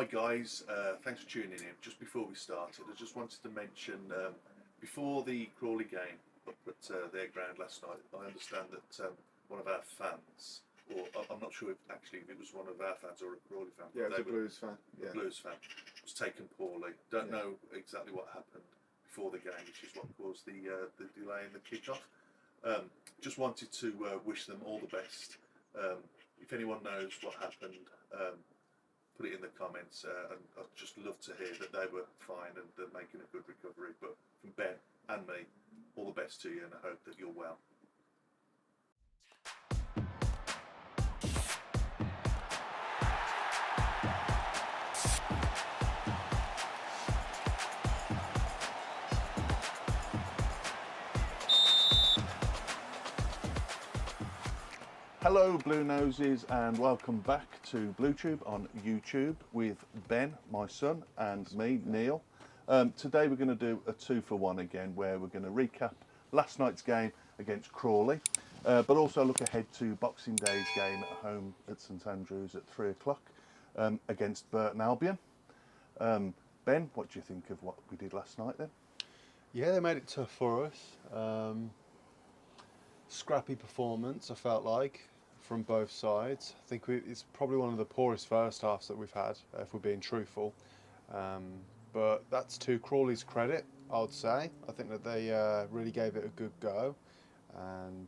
Hi guys, thanks for tuning in. Just before we started, I just wanted to mention before the Crawley game up at their ground last night, I understand that one of our fans, or I'm not sure if it was one of our fans or a Crawley fan. Yeah, it was a Blues fan. A Blues fan was taken poorly. Don't know exactly what happened before the game, which is what caused the delay in the kick-off. Just wanted to wish them all the best. If anyone knows what happened, put it in the comments, and I'd just love to hear that they were fine and they're making a good recovery. But from Ben and me, all the best to you, and I hope that you're well. Hello Blue Noses, and welcome back to BlueTube on YouTube with Ben, my son, and me, Neil. Today we're going to do a 2-for-1 again, where we're going to recap last night's game against Crawley, but also look ahead to Boxing Day's game at home at St Andrews at 3 o'clock against Burton Albion. Ben, what do you think of what we did last night then? Yeah, they made it tough for us. Scrappy performance, I felt like, from both sides. I think it's probably one of the poorest first halves that we've had, if we're being truthful. But that's to Crawley's credit, I would say. I think that they really gave it a good go, and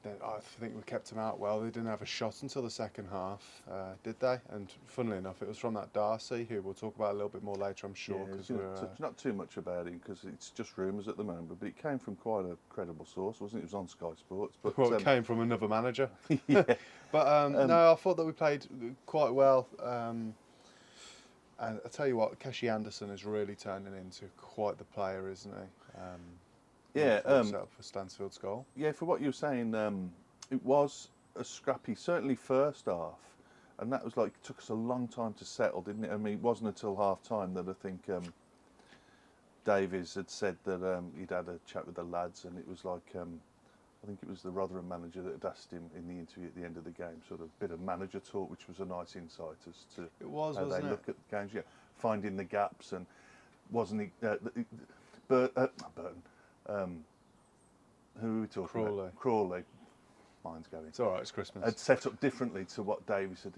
then I think we kept them out well. They didn't have a shot until the second half, did they? And funnily enough, it was from that Darcy, who we'll talk about a little bit more later, I'm sure. Yeah, not too much about him because it's just rumours at the moment, but it came from quite a credible source, wasn't it? It was on Sky Sports. But well, it came from another manager. Yeah. But no, I thought that we played quite well. And I tell you what, Keshi Anderson is really turning into quite the player, isn't he? Set up for Stansfield's goal. Yeah, for what you were saying, it was a scrappy, certainly first half, and that was like, it took us a long time to settle, didn't it? I mean, it wasn't until half time that I think Davies had said that he'd had a chat with the lads, and it was like, I think it was the Rotherham manager that had asked him in the interview at the end of the game, sort of a bit of manager talk, which was a nice insight as to how they look at the games. Yeah, finding the gaps, and wasn't he? Burton. Who are we talking about? Crawley. Mine's going. It's all right. It's Christmas. Had set up differently to what Davies had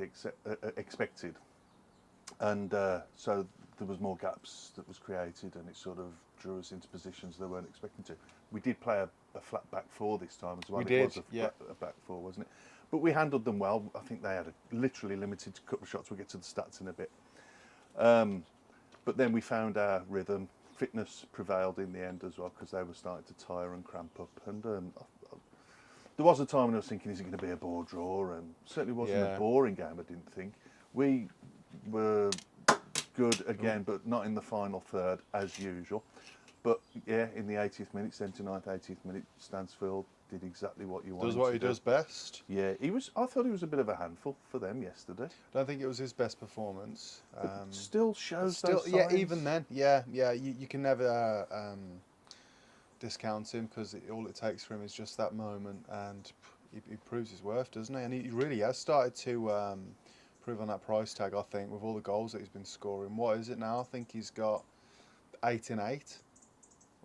expected, and so there was more gaps that was created, and it sort of drew us into positions they weren't expecting to. We did play a flat back four this time as well. It was a back four, wasn't it? But we handled them well. I think they had a literally limited couple of shots. We'll get to the stats in a bit. But then we found our rhythm. Fitness prevailed in the end as well, because they were starting to tire and cramp up. And there was a time when I was thinking, is it going to be a bore draw? And certainly wasn't a boring game, I didn't think. We were good again, but not in the final third as usual. But yeah, in the 80th minute, 79th, 80th minute, Stansfield did exactly what you wanted. Does what he does best. Yeah, I thought he was a bit of a handful for them yesterday. I don't think it was his best performance. Still shows those signs. Yeah, even then, you can never discount him, because all it takes for him is just that moment, and he proves his worth, doesn't he? And he really has started to prove on that price tag, I think, with all the goals that he's been scoring. What is it now? I think he's got 8 in 8.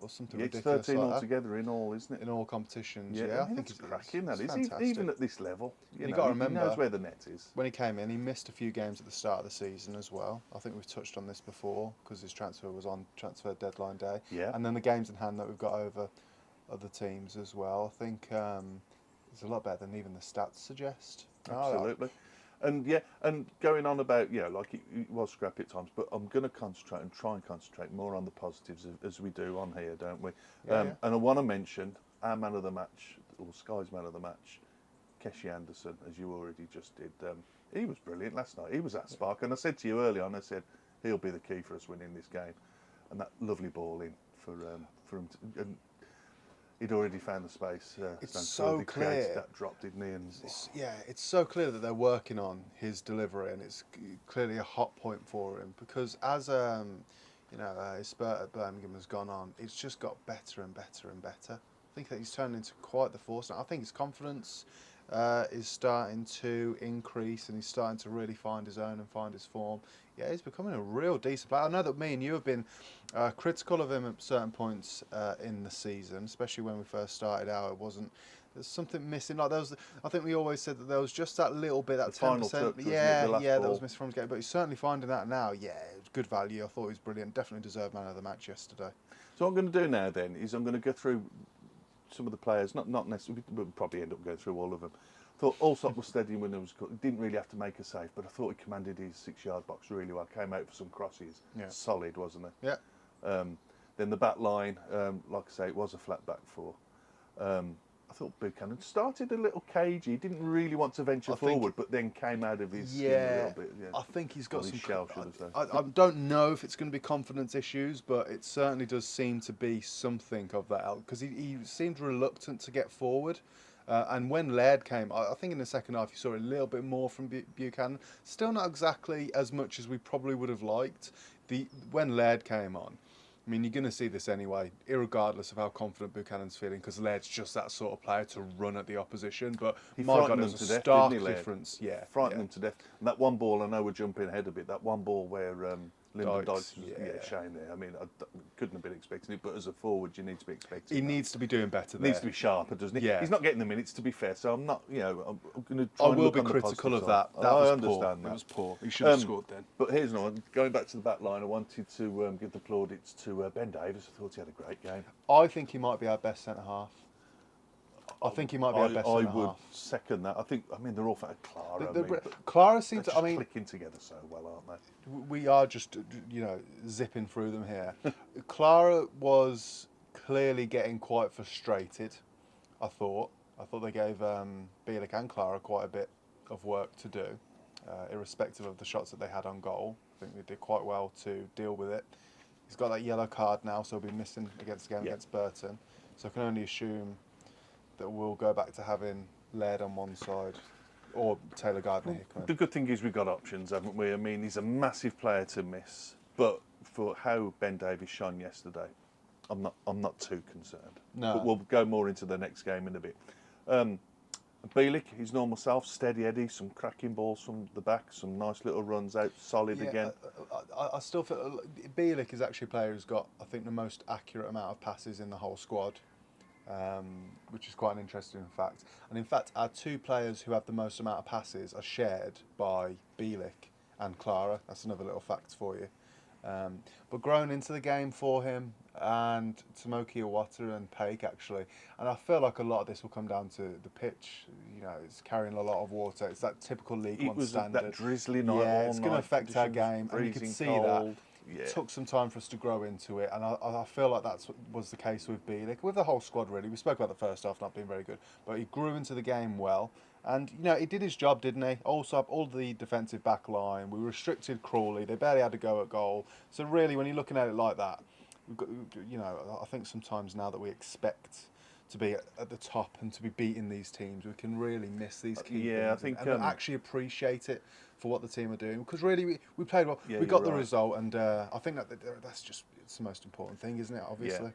Or something ridiculous. It's 13 like altogether in all, isn't it? In all competitions, I think it's cracking. That is, even at this level. You got to remember, he knows where the net is. When he came in, he missed a few games at the start of the season as well. I think we've touched on this before, because his transfer was on transfer deadline day. Yeah. And then the games in hand that we've got over other teams as well. I think it's a lot better than even the stats suggest. Absolutely. And going on about, like it was scrappy at times, but I'm going to try and concentrate more on the positives as we do on here, don't we? And I want to mention our man of the match, or Sky's man of the match, Keshi Anderson, as you already just did. He was brilliant last night. He was that spark. And I said to you early on, I said, he'll be the key for us winning this game. And that lovely ball in for him to... He'd already found the space. It's so clear. That drop, didn't he? And it's so clear that they're working on his delivery, and it's clearly a hot point for him, because as his spurt at Birmingham has gone on, it's just got better and better and better. I think that he's turned into quite the force now. I think his confidence is starting to increase, and he's starting to really find his own and find his form. Yeah, he's becoming a real decent player. I know that me and you have been critical of him at certain points in the season, especially when we first started out. It wasn't. There's something missing. Like there was, I think we always said that there was just that little bit, that 10%. Yeah, that was missing from his game. But he's certainly finding that now. Yeah, it was good value. I thought he was brilliant. Definitely deserved man of the match yesterday. So what I'm going to do now then is I'm going to go through some of the players. Not necessarily. We'll probably end up going through all of them. I thought Allsop was steady when it was. He didn't really have to make a save, but I thought he commanded his 6-yard box really well. Came out for some crosses. Yeah. Solid, wasn't he? Yeah. Then the back line, like I say, it was a flat back four. I thought Buchanan started a little cagey. He didn't really want to venture forward, but then came out of his skin a little bit. Yeah. I think he's got some shell, I don't know if it's going to be confidence issues, but it certainly does seem to be something of that, because he seemed reluctant to get forward. And when Laird came, I think in the second half you saw a little bit more from Buchanan. Still not exactly as much as we probably would have liked. When Laird came on, I mean, you're going to see this anyway, irregardless of how confident Buchanan's feeling, because Laird's just that sort of player to run at the opposition. But he my God, them there's to a stark death, difference. Yeah, frightened them to death. And that one ball, I know we're jumping ahead a bit. That one ball where Lyndon Dykes was shame there. I mean, I couldn't have been expecting it, but as a forward, you need to be expecting. He needs to be doing better. Needs to be sharper, doesn't he? Yeah. He's not getting the minutes, to be fair. So I'm not, I'm going to try I and will look be on the critical of positive that. side. That was I understand poor. that. It was poor. He should have scored then. But here's another one. Going back to the back line, I wanted to give the plaudits to Ben Davies. I thought he had a great game. I think he might be our best centre half. I think he might be our best centre half. I would second that. I mean, they're all for Clara. Clara seems to. Clicking together so well, aren't they? We are just, zipping through them here. Clara was clearly getting quite frustrated. I thought they gave Bielik and Clara quite a bit of work to do, irrespective of the shots that they had on goal. I think they did quite well to deal with it. He's got that yellow card now, so he'll be missing against Burton. So I can only assume that we'll go back to having Laird on one side or Taylor Gardner here. The good thing is we've got options, haven't we? I mean, he's a massive player to miss, but for how Ben Davies shone yesterday, I'm not too concerned. No. But we'll go more into the next game in a bit. Bielik, his normal self, steady Eddie, some cracking balls from the back, some nice little runs out, solid again. I still feel Bielik is actually a player who's got, I think, the most accurate amount of passes in the whole squad. Which is quite an interesting fact. And in fact, our two players who have the most amount of passes are shared by Bielik and Clara. That's another little fact for you. But grown into the game for him, and Tomoki Iwata and Paik actually. And I feel like a lot of this will come down to the pitch. It's carrying a lot of water. It's that typical League One standard. That drizzly night. Yeah, it's going to affect our game, and you can see cold. It took some time for us to grow into it, and I feel like that was the case with Bielik, with the whole squad really. We spoke about the first half not being very good, but he grew into the game well, and he did his job, didn't he? Also, all the defensive back line, we restricted Crawley, they barely had to go at goal. So really, when you're looking at it like that, we've got, I think sometimes now that we expect to be at the top and to be beating these teams, we can really miss these key things. I think, and actually appreciate it for what the team are doing, because really we played well. Yeah, we got the result, and I think that's just it's the most important thing, isn't it? Obviously.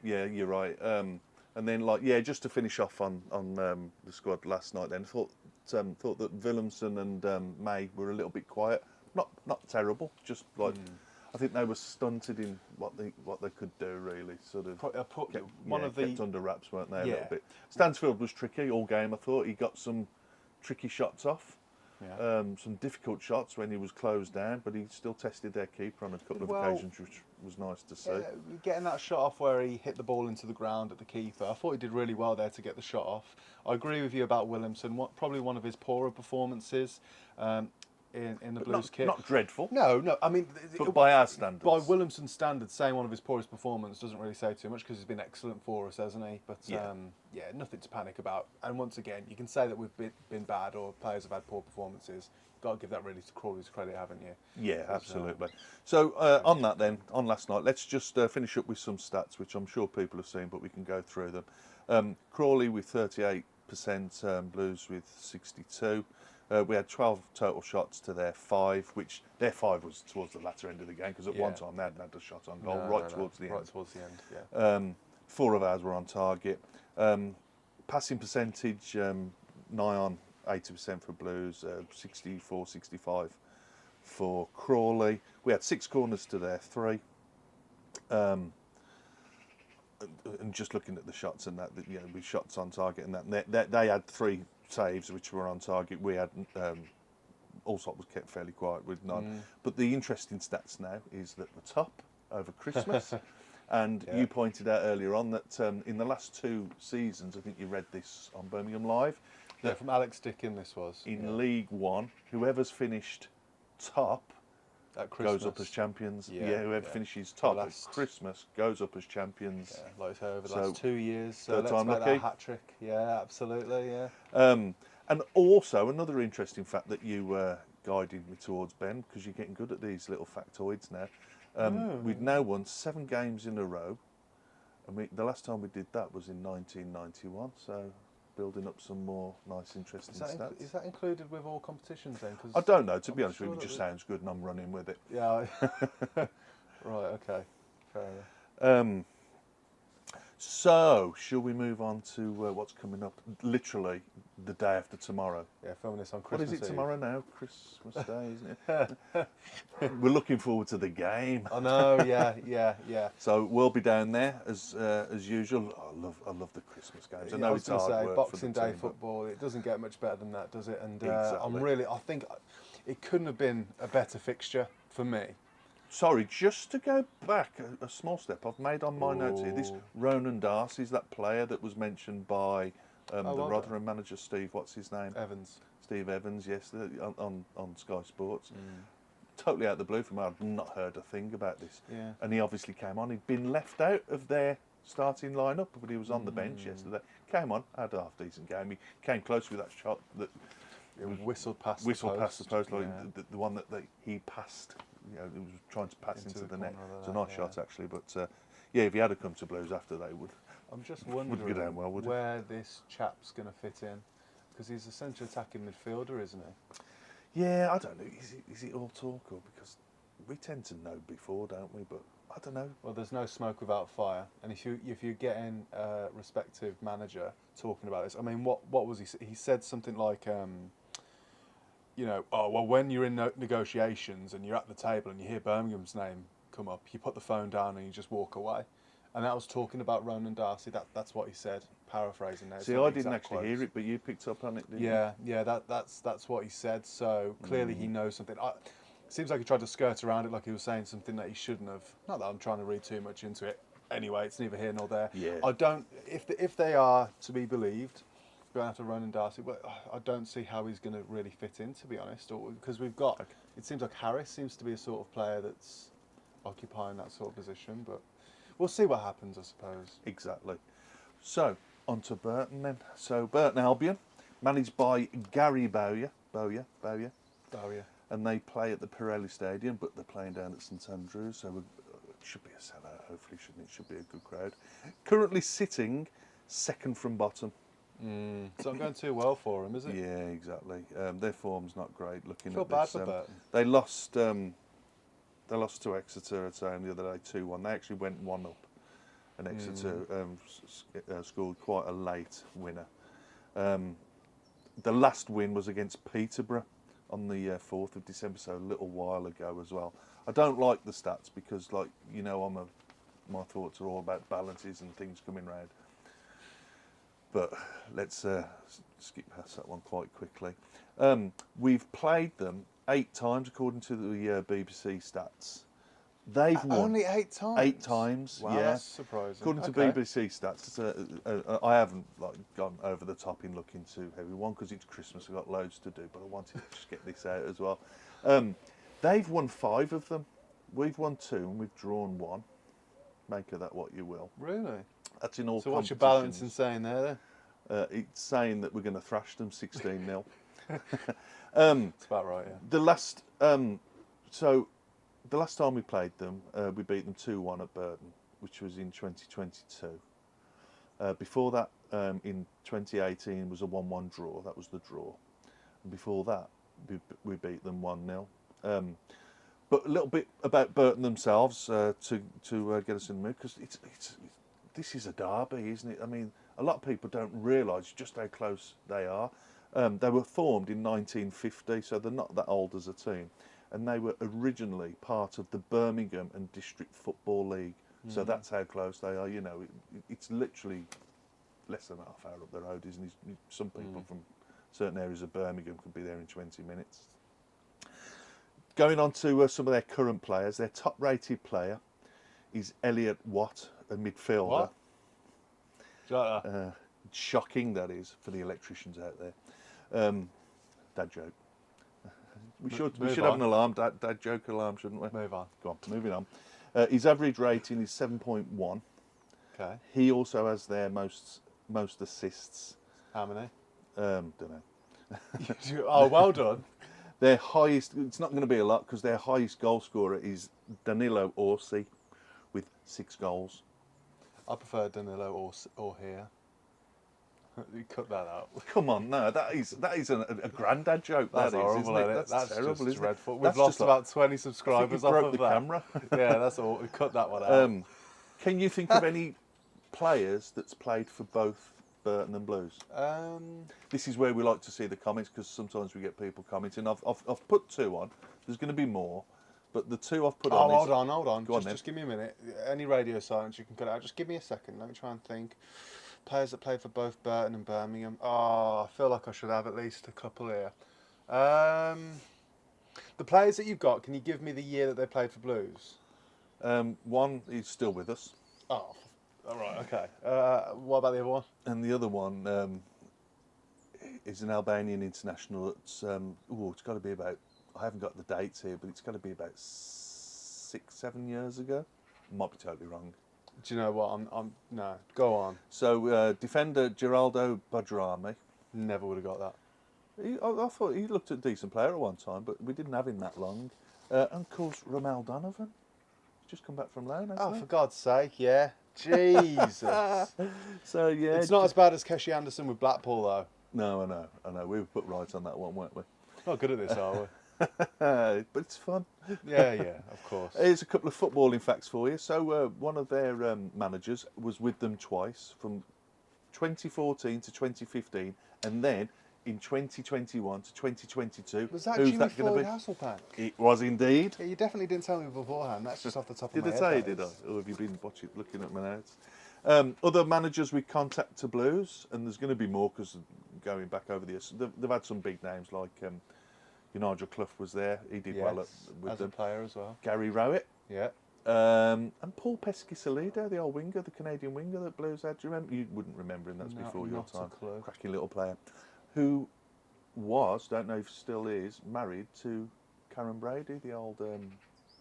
Yeah, you're right. And then just to finish off on the squad last night, then thought that Willemsen and May were a little bit quiet. Not terrible, just like. I think they were stunted in what they could do, really. Sort of kept under wraps, weren't they, a little bit. Stansfield was tricky all game, I thought. He got some tricky shots off. Yeah. Some difficult shots when he was closed down, but he still tested their keeper on a couple of occasions, which was nice to see. Getting that shot off where he hit the ball into the ground at the keeper, I thought he did really well there to get the shot off. I agree with you about Willemsen, probably one of his poorer performances. In the Blues kit. Not dreadful. No. I mean, but by our standards. By Willemsen's standards, saying one of his poorest performances doesn't really say too much, because he's been excellent for us, hasn't he? But nothing to panic about. And once again, you can say that we've been bad or players have had poor performances. You've got to give that really to Crawley's credit, haven't you? Yeah, absolutely. So on that then, on last night, let's just finish up with some stats, which I'm sure people have seen, but we can go through them. Crawley with 38%, Blues with 62%. We had 12 total shots to their 5, which their 5 was towards the latter end of the game, because at one time they hadn't had a shot on goal towards the end. Right towards the end, yeah. 4 of ours were on target. Passing percentage, nigh on 80% for Blues, 64, 65 for Crawley. We had 6 corners to their 3. And just looking at the shots and that, with shots on target and that, they had 3 saves which were on target. We had Allsop was kept fairly quiet with none. But the interesting stats now is that the top over Christmas, and you pointed out earlier on that in the last 2 seasons, I think you read this on Birmingham Live, Yeah, from Alex Dickin this was. in League One, whoever's finished top At Christmas. goes up as champions. Yeah, Whoever yeah. finishes top at last- Christmas goes up as champions. Yeah, like I say, over the So, last 2 years. So third let's time make lucky. that a hat trick. Yeah, absolutely, yeah. And also another interesting fact that you guided me towards, Ben, because you're getting good at these little factoids now. We've now won 7 games in a row, and the last time we did that was in 1991. So building up some more nice, interesting stats. Is that included with all competitions then? 'Cause I don't know. To be I'm honest with you, sure it just that sounds good, and I'm running with it. Yeah. Right, okay. Fair enough. So, shall we move on to what's coming up? Literally the day after tomorrow. Yeah, filming this on What Christmas is it Eve. tomorrow now? Christmas Day, isn't it? We're looking forward to the game. I know, yeah. So we'll be down there as usual. I love the Christmas games. I Yeah, know was it's gonna hard say, work Boxing for the Day team, but football, it doesn't get much better than that, does it? And Exactly. I think it couldn't have been a better fixture for me. Sorry, just to go back a small step I've made on my notes here. This Ooh. Ronan Darcy's that player that was mentioned by the well done. Rotherham manager Steve. What's his name? Evans. Steve Evans. Yes, on Sky Sports. Totally out of the blue from me. I'd not heard a thing about this. Yeah. And he obviously came on. He'd been left out of their starting lineup, but he was on the bench yesterday. Came on, had a half decent game. He came close with that shot that Whistled past the post, like yeah. the one that he passed. He was trying to pass into the net. corner of It's a that, nice shot actually, but if he had come to Blues after, they would. I'm just Wouldn't go wondering down well, would it? where this chap's going to fit in, because he's a central attacking midfielder, isn't he? Yeah, I don't know. Is it all talk or because we tend to know before, don't we? But I don't know. Well, there's no smoke without fire, and if you're getting a respective manager talking about this, I mean, what was he? He said something like, oh well, when you're in negotiations and you're at the table and you hear Birmingham's name come up, you put the phone down and you just walk away. And that was talking about Ronan Darcy. That's what he said. Paraphrasing now. It's See, not I the didn't exact actually hear quotes. it, but you picked up on it, didn't you? Yeah, that's what he said. So clearly he knows something. It seems like he tried to skirt around it, like he was saying something that he shouldn't have. Not that I'm trying to read too much into it. Anyway, it's neither here nor there. Yeah. I don't. If they are to be believed, going after Ronan Darcy, well, I don't see how he's going to really fit in, to be honest. Because we've got. Okay. It seems like Harris seems to be a sort of player that's occupying that sort of position, but we'll see what happens, I suppose. Exactly. So, on to Burton then. So, Burton Albion, managed by Gary Bowyer, Oh yeah. and they play at the Pirelli Stadium, but they're playing down at St Andrews, so it should be a sellout, hopefully, shouldn't it? Should be a good crowd. Currently sitting second from bottom. It's not going too well for him, is it? Yeah, exactly. Their form's not great. Looking I feel at bad this, for Burton. they lost. They lost to Exeter at home the other day, 2-1. They actually went 1 up, and Exeter scored quite a late winner. The last win was against Peterborough on the 4th of December, so a little while ago as well. I don't like the stats because, like, my thoughts are all about balances and things coming round. But let's skip past that one quite quickly. We've played them 8 times according to the BBC stats. They've won Only 8 times. 8 times. Wow, yeah, that's surprising. according to Okay. BBC stats. I haven't gone over the top in looking too heavy one because it's Christmas. I've got loads to do, but I wanted to just get this out as well. They've won 5 of them. We've won 2 and we've drawn 1. Make of that what you will. Really? That's in all. So what's your competitions. balance in saying there then? It's saying that we're going to thrash them 16-0. It's about right, yeah. The last time we played them, we beat them 2-1 at Burton, which was in 2022. Before that, in 2018, was a 1-1 draw. That was the draw. And before that, we beat them 1-0. But a little bit about Burton themselves to get us in the mood, because this is a derby, isn't it? I mean, a lot of people don't realise just how close they are. They were formed in 1950, so they're not that old as a team. And they were originally part of the Birmingham and District Football League. So that's how close they are. You know, it's literally less than half hour up the road, isn't it? Some people from certain areas of Birmingham could be there in 20 minutes. Going on to some of their current players, their top-rated player is Elliot Watt, a midfielder. What? Do you like that? Shocking, that is, for the electricians out there. Dad joke. We should have an alarm, dad joke alarm, shouldn't we? Move on. Go on, moving on. His average rating is 7.1. Okay. He also has their most assists. How many? Don't know. Oh, well done. Their highest, it's not going to be a lot because their highest goal scorer is Danilo Orsi with 6 goals. I prefer Danilo or here. You cut that out. Come on, no, that is a granddad joke. That's horrible, isn't it? isn't it? That's terrible, just isn't dreadful. it? We've lost about 20 subscribers off broke of the that. camera. Yeah, that's all. We cut that one out. Can you think of any players that's played for both Burton and Blues? This is where we like to see the comments because sometimes we get people commenting. I've put 2 on. There's going to be more, but the 2 I've put on. Hold on. Go on, Just give me a minute. Any radio silence you can cut out. Just give me a second. Let me try and think. Players that played for both Burton and Birmingham. Oh, I feel like I should have at least a couple here. The players that you've got, can you give me the year that they played for Blues? One is still with us, Oh, all right, okay. What about the other one? and the other one is an Albanian international. It's it's got to be about. I haven't got the dates here, but it's got to be about 6-7 years ago. Might be totally wrong. Do you know what? No. Go on. So defender Geraldo Badrami. Never would have got that. I thought he looked a decent player at one time, but we didn't have him that long. And of course, Romal Donovan. He's just come back from loan, hasn't Oh, he? for God's sake, yeah. Jesus. So yeah, It's not as bad as Keshi Anderson with Blackpool, though. No, I know. We were put right on that one, weren't we? Not good at this, are we? But it's fun. Yeah, of course. Here's a couple of footballing facts for you. So one of their managers was with them twice, from 2014 to 2015, and then in 2021 to 2022. Was that who's Jimmy that going to Floyd be? Hasselbank? It was indeed. Yeah, you definitely didn't tell me beforehand. That's just off the top of Did my I head. tell you, that did I? is. Or have you been looking at my notes? Other managers we contact to Blues, and there's going to be more because going back over the years, they've had some big names like Nigel Clough was there. He did well with as them. a player as well. Gary Rowett. Yeah. And Paul Pesky-Salido, the old winger, the Canadian winger that Blues had. Do you remember? You wouldn't remember him. That's before your not a time. clue. Cracking little player, who was, don't know if still is, married to Karen Brady, the old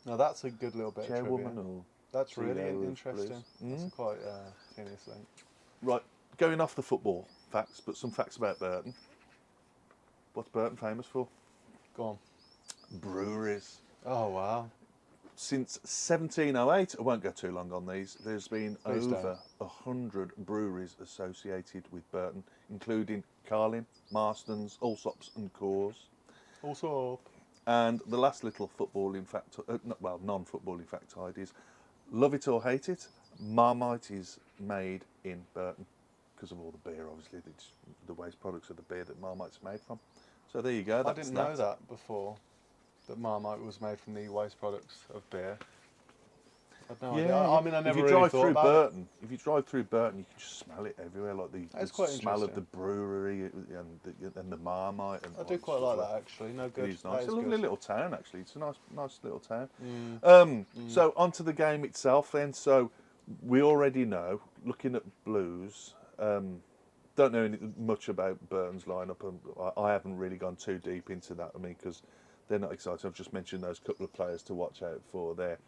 No, that's a good little bit of chairwoman. trivia. Or That's really CEO of interesting. Blues. That's quite tenuous link. Right, going off the football facts, but some facts about Burton. What's Burton famous for? Go on. Breweries. Oh, wow. Since 1708, I won't go too long on these, there's been Please over 100 breweries associated with Burton, including Carlin, Marston's, Allsops and Coors. Also, And the last little footballing fact, non-footballing factoid is, love it or hate it, Marmite is made in Burton because of all the beer, obviously, the waste products of the beer that Marmite's made from. So there you go. I didn't know that before, that Marmite was made from the waste products of beer. I'd no idea. I mean, I never really thought about Burton, if you drive through Burton, you can just smell it everywhere, like the quite smell of the interesting. brewery and the Marmite. And I do quite like that, actually. No good. It is That nice. It's is a lovely good. little town, actually. It's a nice little town. Mm. So onto the game itself, then. So we already know, looking at Blues, don't know much about Burton's lineup, and I haven't really gone too deep into that. I mean, because they're not exciting. I've just mentioned those couple of players to watch out for there.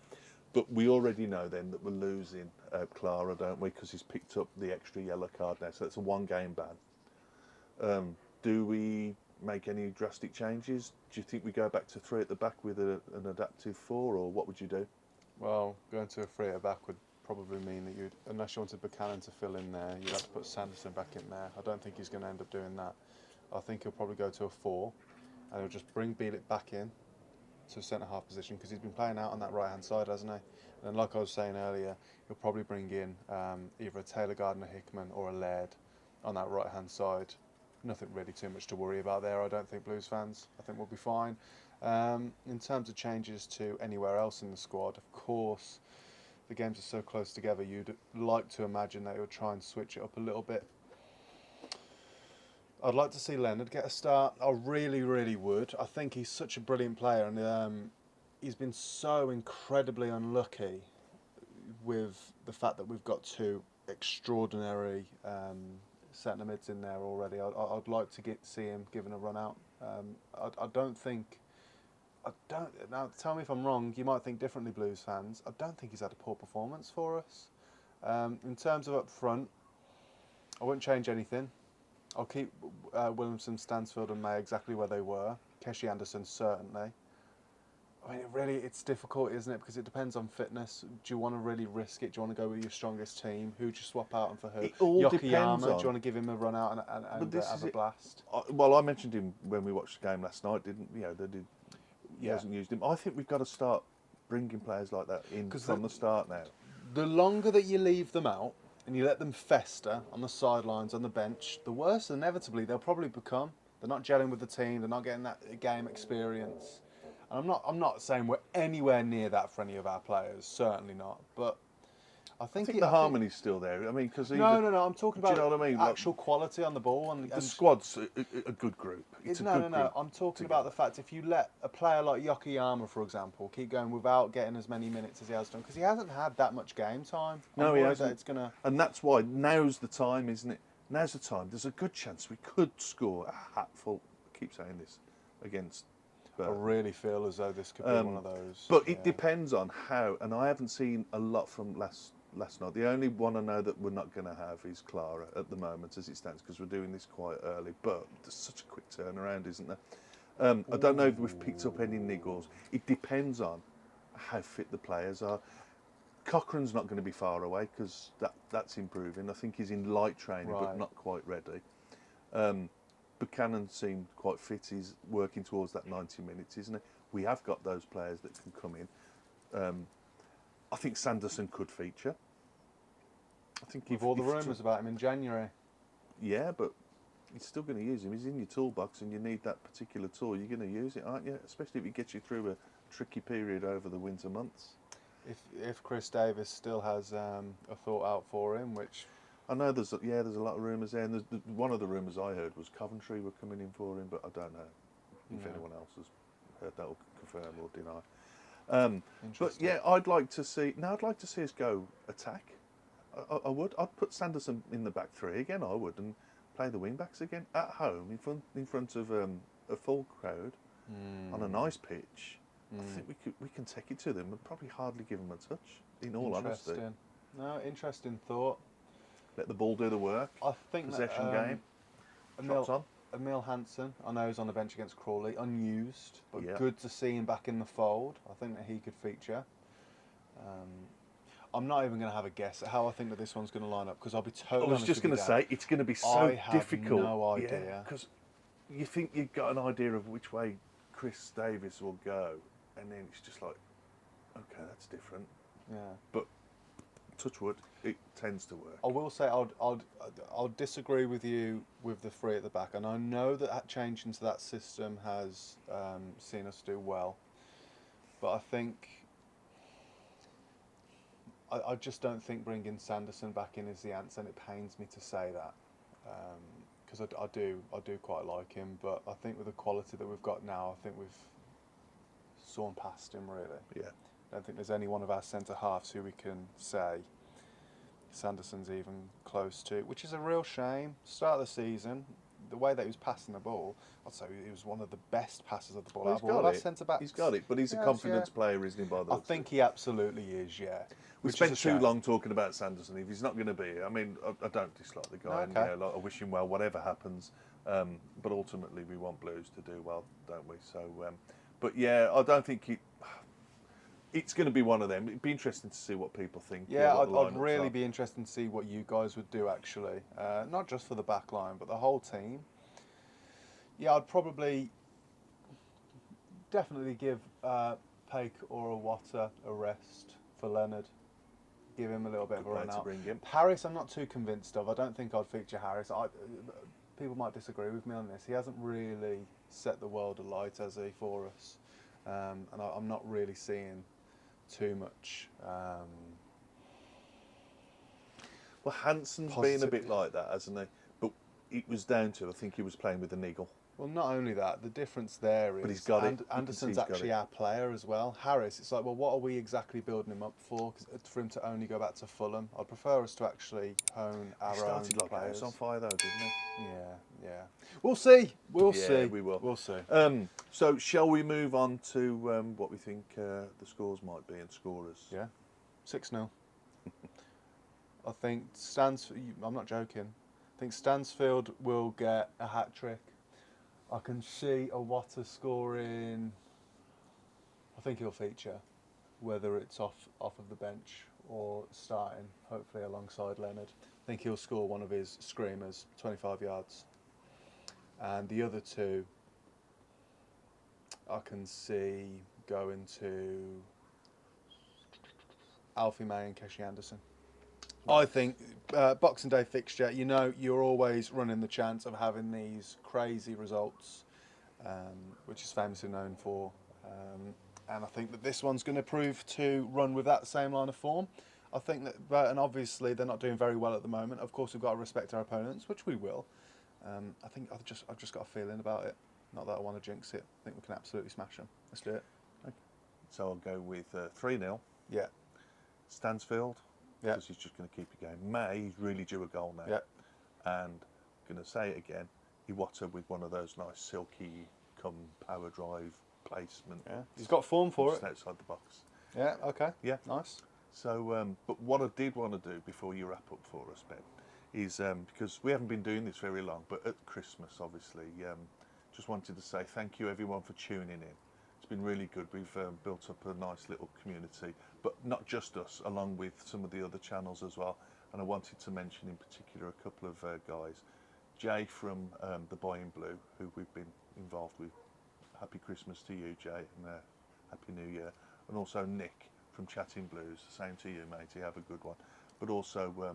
But we already know then that we're losing Clara, don't we? Because he's picked up the extra yellow card now, so it's a 1-game ban. Do we make any drastic changes? Do you think we go back to 3 at the back with an adaptive 4, or what would you do? Well, going to a 3 at the back would probably mean that you'd, unless you wanted Buchanan to fill in there, you'd have to put Sanderson back in there. I don't think he's going to end up doing that. I think he'll probably go to a 4, and he'll just bring Bielik back in to centre-half position, because he's been playing out on that right-hand side, hasn't he? And like I was saying earlier, he'll probably bring in either a Taylor Gardner-Hickman or a Laird on that right-hand side, nothing really too much to worry about there. I don't think, Blues fans. I think we'll be fine. In terms of changes to anywhere else in the squad, of course, the games are so close together. You'd like to imagine they would try and switch it up a little bit. I'd like to see Leonard get a start. I really, really would. I think he's such a brilliant player, and he's been so incredibly unlucky with the fact that we've got two extraordinary centre mids in there already. I'd like to see him given a run out. I don't think. Now, tell me if I'm wrong. You might think differently, Blues fans. I don't think he's had a poor performance for us. In terms of up front, I wouldn't change anything. I'll keep Williamson, Stansfield and May exactly where they were. Keshi Anderson, certainly. I mean, it's difficult, isn't it? Because it depends on fitness. Do you want to really risk it? Do you want to go with your strongest team? Who do you swap out and for who? It all depends on... Do you want to give him a run out and have a blast? Well, I mentioned him when we watched the game last night, didn't we? He hasn't used him. I think we've got to start bringing players like that in from the start now. The longer that you leave them out, and you let them fester on the sidelines, on the bench, the worse inevitably they'll probably become. They're not gelling with the team. They're not getting that game experience. And I'm not saying we're anywhere near that for any of our players. Certainly not. But I think the harmony's still there. I mean, because no. I'm talking about you know what I mean? Actual quality on the ball and the squad's a good group. It's a good group. No. I'm talking about the fact if you let a player like Yokoyama, for example, keep going without getting as many minutes as he has done, because he hasn't had that much game time. No, he hasn't. It's gonna... And that's why now's the time, isn't it? Now's the time. There's a good chance we could score a hatful. I keep saying this against. I really feel as though this could be one of those. But it depends on how, and I haven't seen a lot from last night. The only one I know that we're not going to have is Clara at the moment, as it stands, because we're doing this quite early. But there's such a quick turnaround, isn't there? I don't know if we've picked up any niggles. It depends on how fit the players are. Cochrane's not going to be far away because that's improving. I think he's in light training, but not quite ready. Buchanan seemed quite fit. He's working towards that 90 minutes, isn't he? We have got those players that can come in. I think Sanderson could feature. I think with all the rumours about him in January. Yeah, but you're still going to use him. He's in your toolbox, and you need that particular tool. You're going to use it, aren't you? Especially if it gets you through a tricky period over the winter months. If Chris Davis still has a thought out for him, which. I know there's a lot of rumours there, and one of the rumours I heard was Coventry were coming in for him, but I don't know if anyone else has heard that or confirm or deny. But yeah, I'd like to see us go attack. I would. I'd put Sanderson in the back three again. I would, and play the wing backs again at home in front of a full crowd on a nice pitch. I think we can take it to them and probably hardly give them a touch. In all honesty, interesting thought. Let the ball do the work. I think possession game. Emil Hansen, I know he's on the bench against Crawley, unused, but Yeah. good to see him back in the fold. I think that he could feature. I'm not even going to have a guess at how I think that this one's going to line up, because I'll be totally honest. I was just going to say it's going to be so difficult. I have no idea. Because you think you've got an idea of which way Chris Davis will go, and then it's just like, okay, that's different. Yeah. But touch wood, it tends to work. I will say I'll disagree with you with the three at the back, and I know that change into that system has seen us do well, but I think I just don't think bringing Sanderson back in is the answer, and it pains me to say that, because I do quite like him, but I think with the quality that we've got now, I think we've sawn past him really. Yeah. I don't think there's any one of our centre halves who we can say Sanderson's even close to, which is a real shame. Start of the season, the way that he was passing the ball, I'd say he was one of the best passers of the ball. Well, he's got it, but he's a confidence player, isn't he? By the I think he absolutely is. Yeah. We spent too long talking about Sanderson. If he's not going to be, I mean, I don't dislike the guy, and I wish him well, whatever happens. But ultimately, we want Blues to do well, don't we? So, but yeah, I don't think it's going to be one of them. It'd be interesting to see what people think. Yeah, I'd really be interested to see what you guys would do, actually. Not just for the back line, but the whole team. Yeah, I'd probably definitely give Paik or Awata a rest for Leonard. Give him a little bit of a run out. Bring him. Harris, I'm not too convinced of. I don't think I'd feature Harris. people might disagree with me on this. He hasn't really set the world alight, has he, for us? And I'm not really seeing too much. Well, Hansen's been a bit like that, hasn't he? But it was down to, I think he was playing with an eagle. Well, not only that, the difference there is But he's got it. You can see Anderson's he's got actually it. our player as well. Harris, it's like, well, what are we exactly building him up for? 'Cause for him to only go back to Fulham, I'd prefer us to actually hone our He started own like a players. house on fire, though, didn't he? Yeah. We'll see. We'll Yeah, see. we will. We'll see. So, shall we move on to what we think the scores might be and scorers? Yeah. 6-0. I think I'm not joking. I think Stansfield will get a hat trick. I can see Iwata scoring. I think he'll feature, whether it's off of the bench or starting, hopefully alongside Leonard. I think he'll score one of his screamers, 25 yards. And the other two, I can see going to Alfie May and Keshi Anderson. I think Boxing Day fixture, you're always running the chance of having these crazy results, which is famously known for. And I think that this one's going to prove to run with that same line of form. I think that Burton, obviously, they're not doing very well at the moment. Of course, we've got to respect our opponents, which we will. I think I've just got a feeling about it. Not that I want to jinx it. I think we can absolutely smash them. Let's do it. Okay. So I'll go with 3-0. Yeah. Stansfield. Yeah. Because he's just going to keep it going. May, he's really due a goal now. Yeah. And I'm going to say it again. Iwata with one of those nice silky power drive placement. Yeah. He's got form for just it. outside the box. Yeah. Okay. Yeah. Nice. So, but what I did want to do before you wrap up for us, Ben, is because we haven't been doing this very long, but at Christmas, obviously, just wanted to say thank you everyone for tuning in. It's been really good. We've built up a nice little community, but not just us, along with some of the other channels as well. And I wanted to mention in particular a couple of guys. Jay from The Boy in Blue, who we've been involved with. Happy Christmas to you, Jay, and Happy New Year. And also Nick from Chatting Blues. Same to you, matey. Have a good one. But also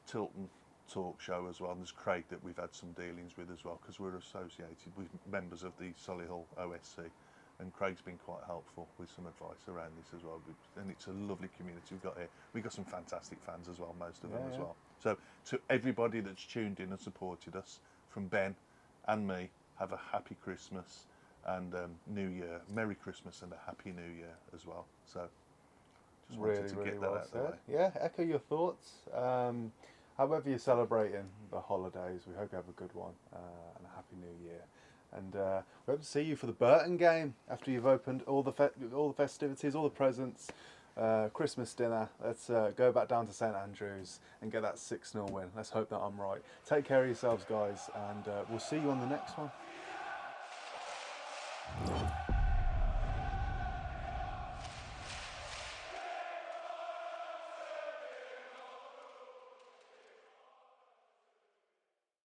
Tilton Talk Show as well. And there's Craig that we've had some dealings with as well, because we're associated with members of the Solihull OSC. And Craig's been quite helpful with some advice around this as well. And it's a lovely community we've got here. We've got some fantastic fans as well, most of them as well. So to everybody that's tuned in and supported us, from Ben and me, have a happy Christmas and New Year. Merry Christmas and a Happy New Year as well. So just wanted to get that out of the way. Yeah, echo your thoughts. However you're celebrating the holidays, we hope you have a good one and a Happy New Year. And we hope to see you for the Burton game after you've opened all the festivities, all the presents, Christmas dinner. Let's go back down to St Andrews and get that 6-0 win. Let's hope that I'm right. Take care of yourselves, guys, and we'll see you on the next one.